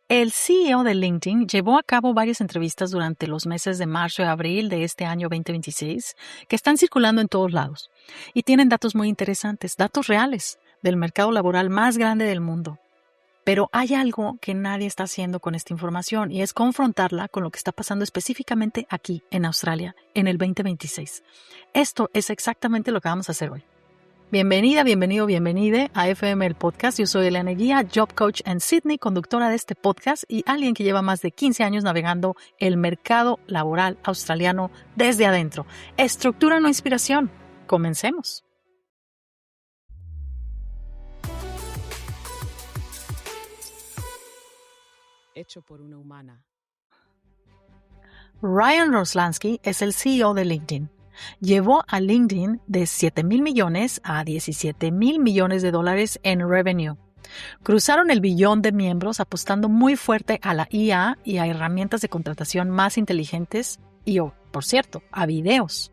El CEO de LinkedIn llevó a cabo varias entrevistas durante los meses de marzo y abril de este año 2026 que están circulando en todos lados y tienen datos muy interesantes, datos reales del mercado laboral más grande del mundo. Pero hay algo que nadie está haciendo con esta información y es confrontarla con lo que está pasando específicamente aquí en Australia en el 2026. Esto es exactamente lo que vamos a hacer hoy. Bienvenida, bienvenide a FM el Podcast. Yo soy Elena Guía, Job Coach en Sydney, conductora de este podcast y alguien que lleva más de 15 años navegando el mercado laboral australiano desde adentro. Estructura, no inspiración. Comencemos. Hecho por una humana. Ryan Roslansky es el CEO de LinkedIn. Llevó a LinkedIn de 7,000 millones a 17,000 millones de dólares en revenue. Cruzaron el billón de miembros apostando muy fuerte a la IA y a herramientas de contratación más inteligentes y, por cierto, a videos.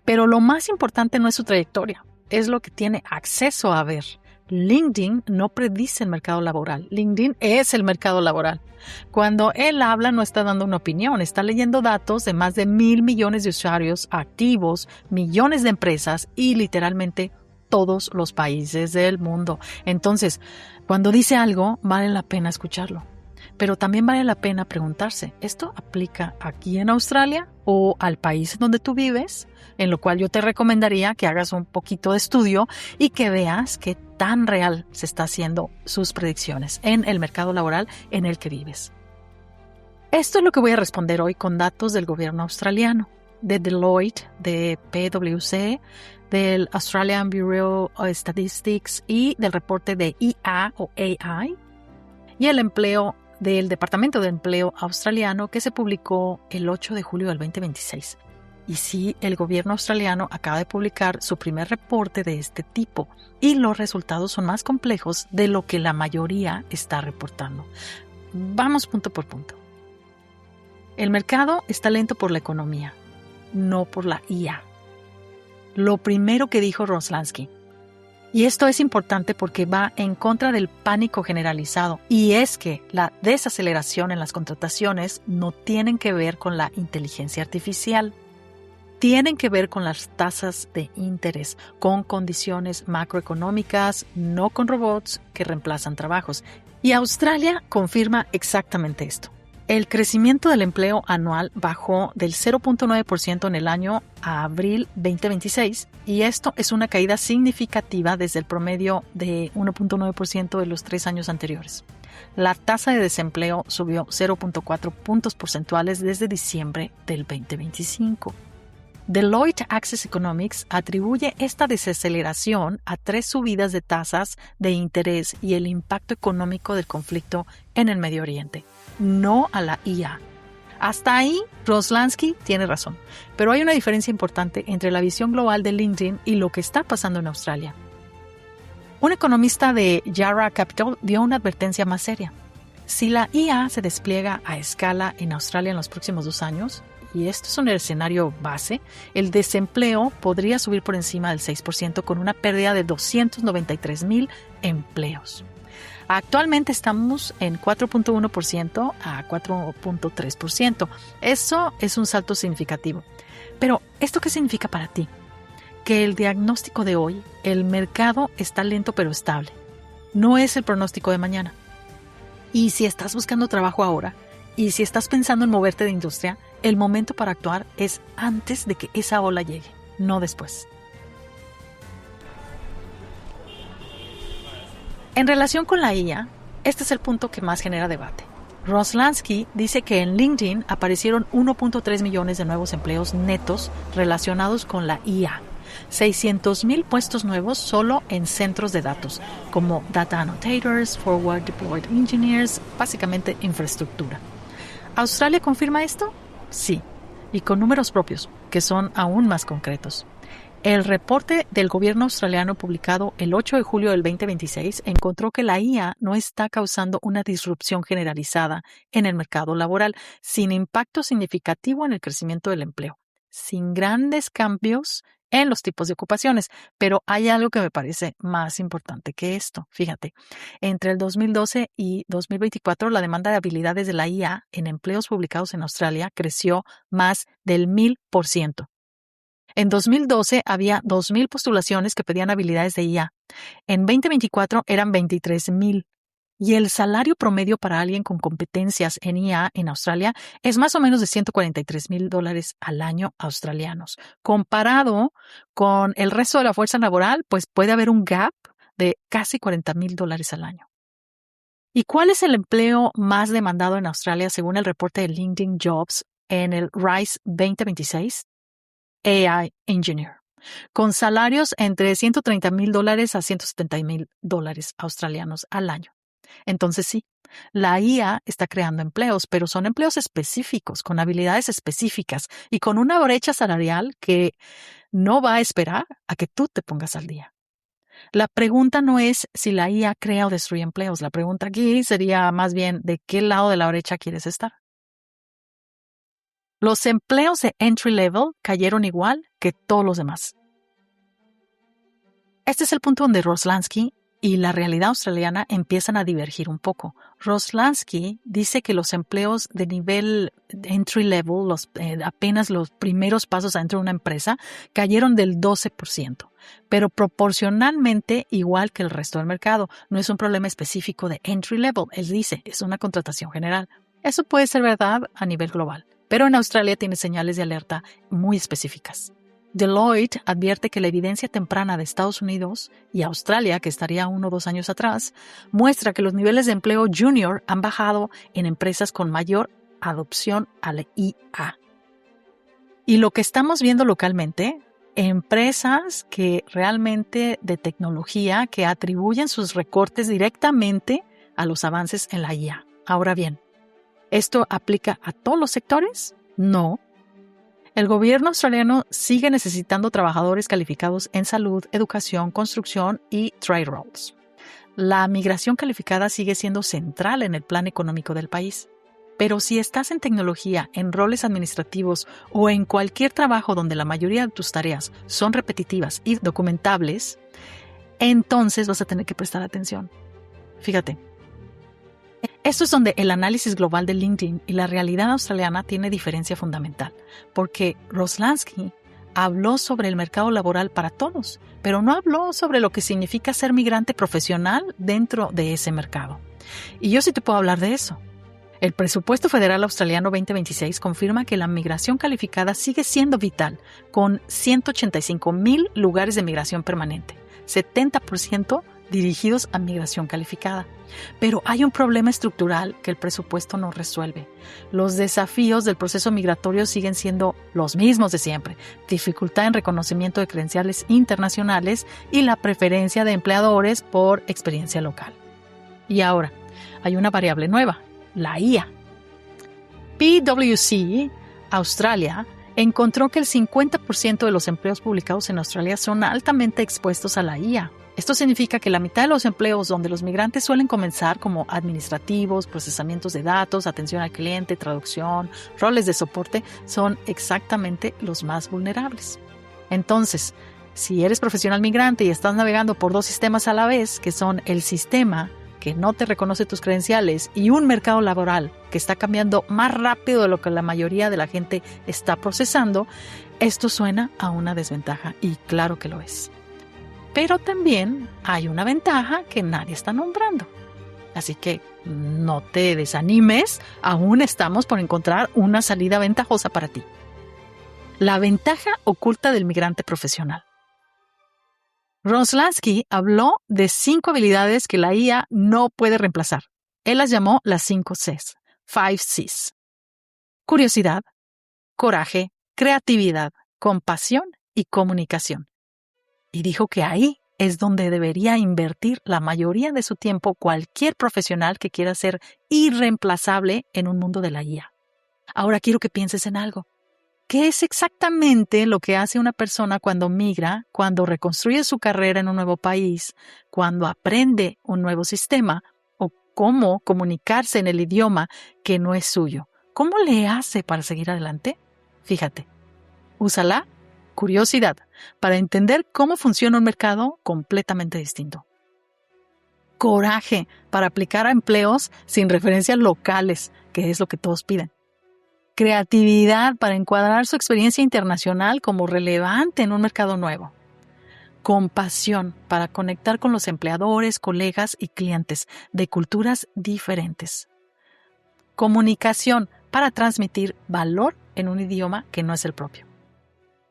Pero lo más importante no es su trayectoria, es lo que tiene acceso a ver. LinkedIn no predice el mercado laboral. LinkedIn es el mercado laboral. Cuando él habla no está dando una opinión, está leyendo datos de más de 1,000 millones de usuarios activos, millones de empresas y literalmente todos los países del mundo. Entonces, cuando dice algo, vale la pena escucharlo. Pero también vale la pena preguntarse, ¿esto aplica aquí en Australia o al país en donde tú vives? En lo cual yo te recomendaría que hagas un poquito de estudio y que veas qué tan real se está haciendo sus predicciones en el mercado laboral en el que vives. Esto es lo que voy a responder hoy con datos del gobierno australiano, de Deloitte, de PwC, del Australian Bureau of Statistics y del reporte de IA o AI y el empleo del Departamento de Empleo australiano que se publicó el 8 de julio del 2026. Y sí, el gobierno australiano acaba de publicar su primer reporte de este tipo y los resultados son más complejos de lo que la mayoría está reportando. Vamos punto por punto. El mercado está lento por la economía, no por la IA. Lo primero que dijo Roslansky. Y esto es importante porque va en contra del pánico generalizado. Y es que la desaceleración en las contrataciones no tienen que ver con la inteligencia artificial. Tienen que ver con las tasas de interés, con condiciones macroeconómicas, no con robots que reemplazan trabajos. Y Australia confirma exactamente esto. El crecimiento del empleo anual bajó del 0.9% en el año a abril 2026 y esto es una caída significativa desde el promedio de 1.9% de los 3 años anteriores. La tasa de desempleo subió 0.4 puntos porcentuales desde diciembre del 2025. Deloitte Access Economics atribuye esta desaceleración a 3 subidas de tasas de interés y el impacto económico del conflicto en el Medio Oriente, no a la IA. Hasta ahí, Roslansky tiene razón, pero hay una diferencia importante entre la visión global de LinkedIn y lo que está pasando en Australia. Un economista de Yarra Capital dio una advertencia más seria. Si la IA se despliega a escala en Australia en los próximos 2 años, y esto es un escenario base, el desempleo podría subir por encima del 6% con una pérdida de 293,000 empleos. Actualmente estamos en 4.1% a 4.3%. Eso es un salto significativo. Pero, ¿esto qué significa para ti? Que el diagnóstico de hoy, el mercado está lento pero estable. No es el pronóstico de mañana. Y si estás buscando trabajo ahora, y si estás pensando en moverte de industria, el momento para actuar es antes de que esa ola llegue, no después. En relación con la IA, este es el punto que más genera debate. Roslansky dice que en LinkedIn aparecieron 1.3 millones de nuevos empleos netos relacionados con la IA. 600,000 puestos nuevos solo en centros de datos, como Data Annotators, Forward Deployed Engineers, básicamente infraestructura. ¿Australia confirma esto? Sí, y con números propios, que son aún más concretos. El reporte del gobierno australiano publicado el 8 de julio del 2026 encontró que la IA no está causando una disrupción generalizada en el mercado laboral, sin impacto significativo en el crecimiento del empleo, sin grandes cambios en los tipos de ocupaciones. Pero hay algo que me parece más importante que esto. Fíjate, entre el 2012 y 2024, la demanda de habilidades de la IA en empleos publicados en Australia creció más del 1000%. En 2012 había 2,000 postulaciones que pedían habilidades de IA. En 2024 eran 23,000. Y el salario promedio para alguien con competencias en IA en Australia es más o menos de $143,000 al año australianos. Comparado con el resto de la fuerza laboral, pues puede haber un gap de casi $40,000 al año. ¿Y cuál es el empleo más demandado en Australia según el reporte de LinkedIn Jobs en el RISE 2026? AI Engineer, con salarios entre $130,000 a $170,000 australianos al año. Entonces sí, la IA está creando empleos, pero son empleos específicos, con habilidades específicas y con una brecha salarial que no va a esperar a que tú te pongas al día. La pregunta no es si la IA crea o destruye empleos. La pregunta aquí sería más bien de qué lado de la brecha quieres estar. Los empleos de entry level cayeron igual que todos los demás. Este es el punto donde Roslansky y la realidad australiana empiezan a divergir un poco. Roslansky dice que los empleos de nivel entry level, apenas los primeros pasos dentro de una empresa, cayeron del 12%, pero proporcionalmente igual que el resto del mercado. No es un problema específico de entry level, él dice, es una contratación general. Eso puede ser verdad a nivel global, pero en Australia tiene señales de alerta muy específicas. Deloitte advierte que la evidencia temprana de Estados Unidos y Australia, que estaría 1 o 2 años atrás, muestra que los niveles de empleo junior han bajado en empresas con mayor adopción a la IA. Y lo que estamos viendo localmente, empresas que realmente de tecnología que atribuyen sus recortes directamente a los avances en la IA. Ahora bien, ¿esto aplica a todos los sectores? No. El gobierno australiano sigue necesitando trabajadores calificados en salud, educación, construcción y trade roles. La migración calificada sigue siendo central en el plan económico del país. Pero si estás en tecnología, en roles administrativos o en cualquier trabajo donde la mayoría de tus tareas son repetitivas y documentables, entonces vas a tener que prestar atención. Fíjate. Esto es donde el análisis global de LinkedIn y la realidad australiana tiene diferencia fundamental, porque Roslansky habló sobre el mercado laboral para todos, pero no habló sobre lo que significa ser migrante profesional dentro de ese mercado. Y yo sí te puedo hablar de eso. El presupuesto federal australiano 2026 confirma que la migración calificada sigue siendo vital, con 185,000 lugares de migración permanente, 70% dirigidos a migración calificada. Pero hay un problema estructural que el presupuesto no resuelve. Los desafíos del proceso migratorio siguen siendo los mismos de siempre: dificultad en reconocimiento de credenciales internacionales y la preferencia de empleadores por experiencia local. Y ahora, hay una variable nueva: la IA. PwC Australia encontró que el 50% de los empleos publicados en Australia son altamente expuestos a la IA. Esto significa que la mitad de los empleos donde los migrantes suelen comenzar, como administrativos, procesamientos de datos, atención al cliente, traducción, roles de soporte, son exactamente los más vulnerables. Entonces, si eres profesional migrante y estás navegando por 2 sistemas a la vez, que son el sistema que no te reconoce tus credenciales y un mercado laboral que está cambiando más rápido de lo que la mayoría de la gente está procesando, esto suena a una desventaja, y claro que lo es. Pero también hay una ventaja que nadie está nombrando. Así que no te desanimes, aún estamos por encontrar una salida ventajosa para ti. La ventaja oculta del migrante profesional. Roslansky habló de 5 habilidades que la IA no puede reemplazar. Él las llamó las 5 Cs, 5 Cs. Curiosidad, coraje, creatividad, compasión y comunicación. Y dijo que ahí es donde debería invertir la mayoría de su tiempo cualquier profesional que quiera ser irreemplazable en un mundo de la IA. Ahora quiero que pienses en algo. ¿Qué es exactamente lo que hace una persona cuando migra, cuando reconstruye su carrera en un nuevo país, cuando aprende un nuevo sistema, o cómo comunicarse en el idioma que no es suyo? ¿Cómo le hace para seguir adelante? Fíjate, úsala curiosidad para entender cómo funciona un mercado completamente distinto. Coraje para aplicar a empleos sin referencias locales, que es lo que todos piden. Creatividad para encuadrar su experiencia internacional como relevante en un mercado nuevo. Compasión para conectar con los empleadores, colegas y clientes de culturas diferentes. Comunicación para transmitir valor en un idioma que no es el propio.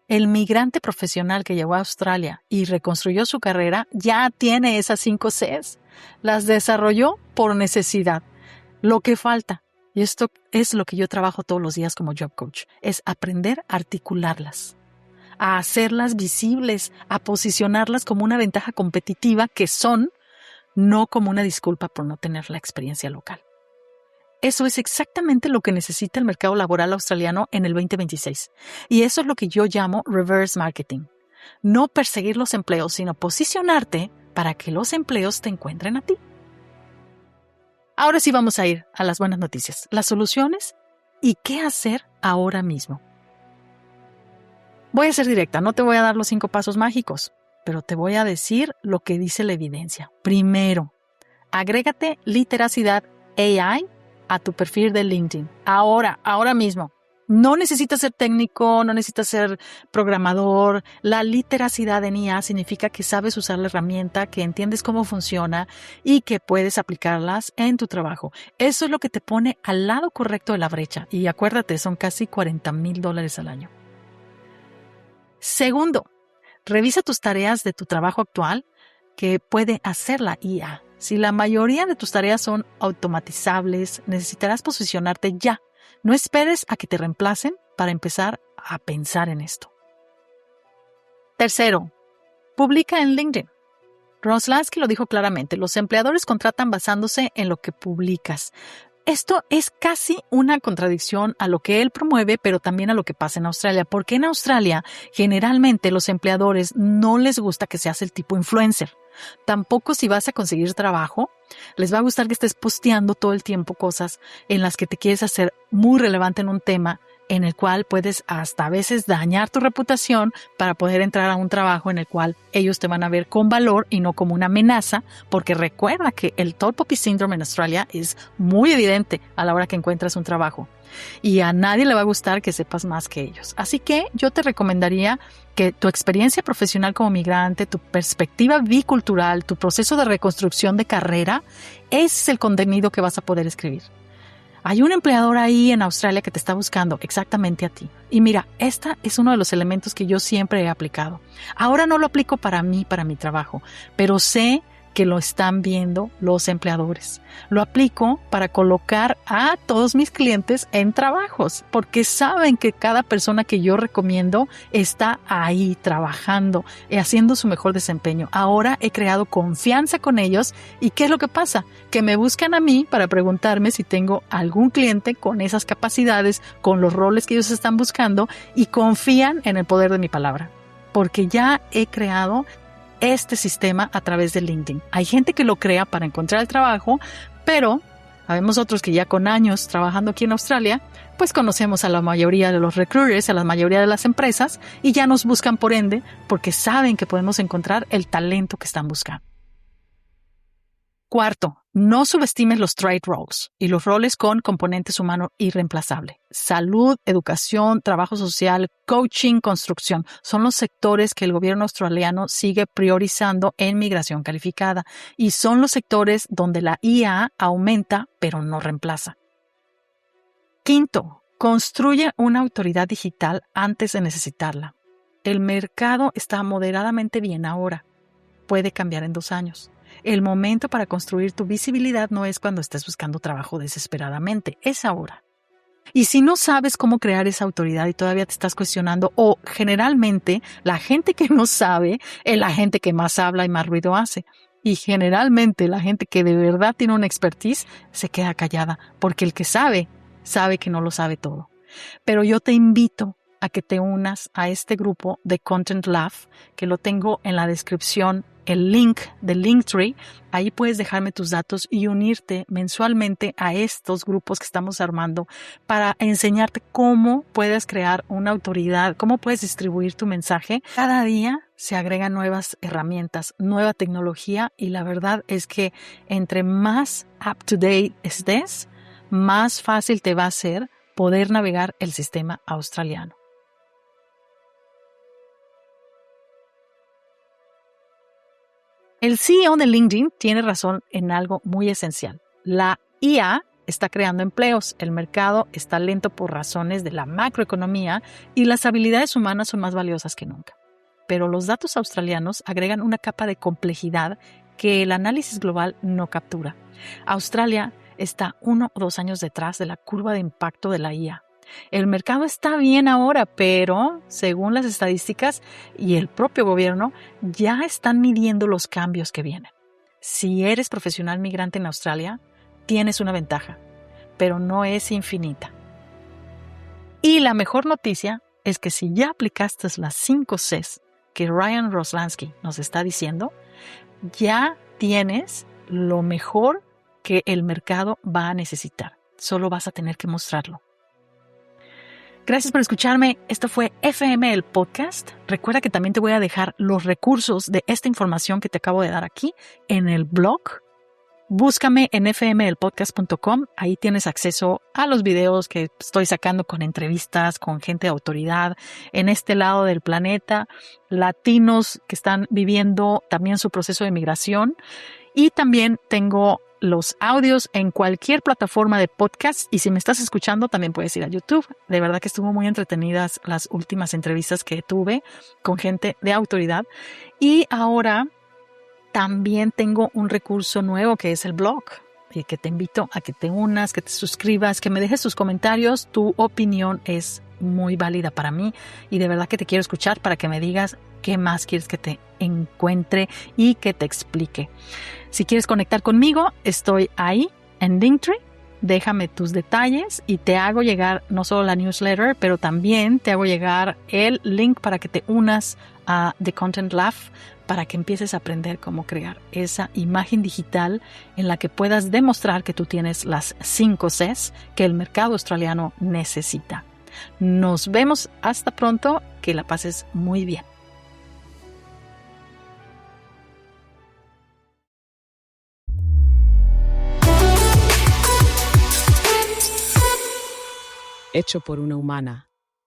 El migrante profesional que llegó a Australia y reconstruyó su carrera ya tiene esas 5 Cs. Las desarrolló por necesidad. Lo que falta, y esto es lo que yo trabajo todos los días como job coach, es aprender a articularlas, a hacerlas visibles, a posicionarlas como una ventaja competitiva que son, no como una disculpa por no tener la experiencia local. Eso es exactamente lo que necesita el mercado laboral australiano en el 2026. Y eso es lo que yo llamo reverse marketing. No perseguir los empleos, sino posicionarte para que los empleos te encuentren a ti. Ahora sí vamos a ir a las buenas noticias, las soluciones y qué hacer ahora mismo. Voy a ser directa, no te voy a dar los 5 pasos mágicos, pero te voy a decir lo que dice la evidencia. Primero, agrégate literacidad AI a tu perfil de LinkedIn. Ahora mismo. No necesitas ser técnico, no necesitas ser programador. La literacidad en IA significa que sabes usar la herramienta, que entiendes cómo funciona y que puedes aplicarlas en tu trabajo. Eso es lo que te pone al lado correcto de la brecha. Y acuérdate, son casi $40,000 al año. Segundo, revisa tus tareas de tu trabajo actual que puede hacer la IA. Si la mayoría de tus tareas son automatizables, necesitarás posicionarte ya. No esperes a que te reemplacen para empezar a pensar en esto. Tercero, publica en LinkedIn. Ross Lansky lo dijo claramente, los empleadores contratan basándose en lo que publicas. Esto es casi una contradicción a lo que él promueve, pero también a lo que pasa en Australia, porque en Australia generalmente los empleadores no les gusta que seas el tipo influencer. Tampoco si vas a conseguir trabajo, les va a gustar que estés posteando todo el tiempo cosas en las que te quieres hacer muy relevante en un tema en el cual puedes hasta a veces dañar tu reputación para poder entrar a un trabajo en el cual ellos te van a ver con valor y no como una amenaza, porque recuerda que el Tall Poppy Syndrome en Australia es muy evidente a la hora que encuentras un trabajo y a nadie le va a gustar que sepas más que ellos. Así que yo te recomendaría que tu experiencia profesional como migrante, tu perspectiva bicultural, tu proceso de reconstrucción de carrera, es el contenido que vas a poder escribir. Hay un empleador ahí en Australia que te está buscando exactamente a ti. Y mira, este es uno de los elementos que yo siempre he aplicado. Ahora no lo aplico para mí, para mi trabajo, pero sé que lo están viendo los empleadores. Lo aplico para colocar a todos mis clientes en trabajos, porque saben que cada persona que yo recomiendo está ahí trabajando, haciendo su mejor desempeño. Ahora he creado confianza con ellos y ¿qué es lo que pasa? Que me buscan a mí para preguntarme si tengo algún cliente con esas capacidades, con los roles que ellos están buscando y confían en el poder de mi palabra, porque ya he creado este sistema a través de LinkedIn. Hay gente que lo crea para encontrar el trabajo, pero habemos otros que ya con años trabajando aquí en Australia, pues conocemos a la mayoría de los recruiters, a la mayoría de las empresas y ya nos buscan por ende porque saben que podemos encontrar el talento que están buscando. Cuarto, no subestimes los trade roles y los roles con componentes humanos irreemplazables. Salud, educación, trabajo social, coaching, construcción son los sectores que el gobierno australiano sigue priorizando en migración calificada y son los sectores donde la IA aumenta pero no reemplaza. Quinto, construye una autoridad digital antes de necesitarla. El mercado está moderadamente bien ahora. Puede cambiar en 2 años. El momento para construir tu visibilidad no es cuando estés buscando trabajo desesperadamente, es ahora. Y si no sabes cómo crear esa autoridad y todavía te estás cuestionando, o generalmente la gente que no sabe es la gente que más habla y más ruido hace. Y generalmente la gente que de verdad tiene una expertise se queda callada, porque el que sabe, sabe que no lo sabe todo. Pero yo te invito a que te unas a este grupo de Content Lab, que lo tengo en la descripción el link de Linktree. Ahí puedes dejarme tus datos y unirte mensualmente a estos grupos que estamos armando para enseñarte cómo puedes crear una autoridad, cómo puedes distribuir tu mensaje. Cada día se agregan nuevas herramientas, nueva tecnología, y la verdad es que entre más up to date estés, más fácil te va a ser poder navegar el sistema australiano. El CEO de LinkedIn tiene razón en algo muy esencial. La IA está creando empleos, el mercado está lento por razones de la macroeconomía y las habilidades humanas son más valiosas que nunca. Pero los datos australianos agregan una capa de complejidad que el análisis global no captura. Australia está 1 o 2 años detrás de la curva de impacto de la IA. El mercado está bien ahora, pero según las estadísticas y el propio gobierno, ya están midiendo los cambios que vienen. Si eres profesional migrante en Australia, tienes una ventaja, pero no es infinita. Y la mejor noticia es que si ya aplicaste las 5 Cs que Ryan Roslansky nos está diciendo, ya tienes lo mejor que el mercado va a necesitar. Solo vas a tener que mostrarlo. Gracias por escucharme. Esto fue FM el Podcast. Recuerda que también te voy a dejar los recursos de esta información que te acabo de dar aquí en el blog. Búscame en fmelpodcast.com. Ahí tienes acceso a los videos que estoy sacando con entrevistas con gente de autoridad en este lado del planeta, latinos que están viviendo también su proceso de migración. Y también tengo los audios en cualquier plataforma de podcast, y si me estás escuchando también puedes ir a YouTube. De verdad que estuvo muy entretenidas las últimas entrevistas que tuve con gente de autoridad. Y ahora también tengo un recurso nuevo que es el blog, y que te invito a que te unas, que te suscribas, que me dejes tus comentarios. Tu opinión es muy válida para mí y de verdad que te quiero escuchar para que me digas qué más quieres que te encuentre y que te explique. Si quieres conectar conmigo, estoy ahí en Linktree. Déjame tus detalles y te hago llegar no solo la newsletter, pero también te hago llegar el link para que te unas a The Content Lab, para que empieces a aprender cómo crear esa imagen digital en la que puedas demostrar que tú tienes las 5 Cs que el mercado australiano necesita. Nos vemos hasta pronto, que la pases muy bien. Hecho por una humana.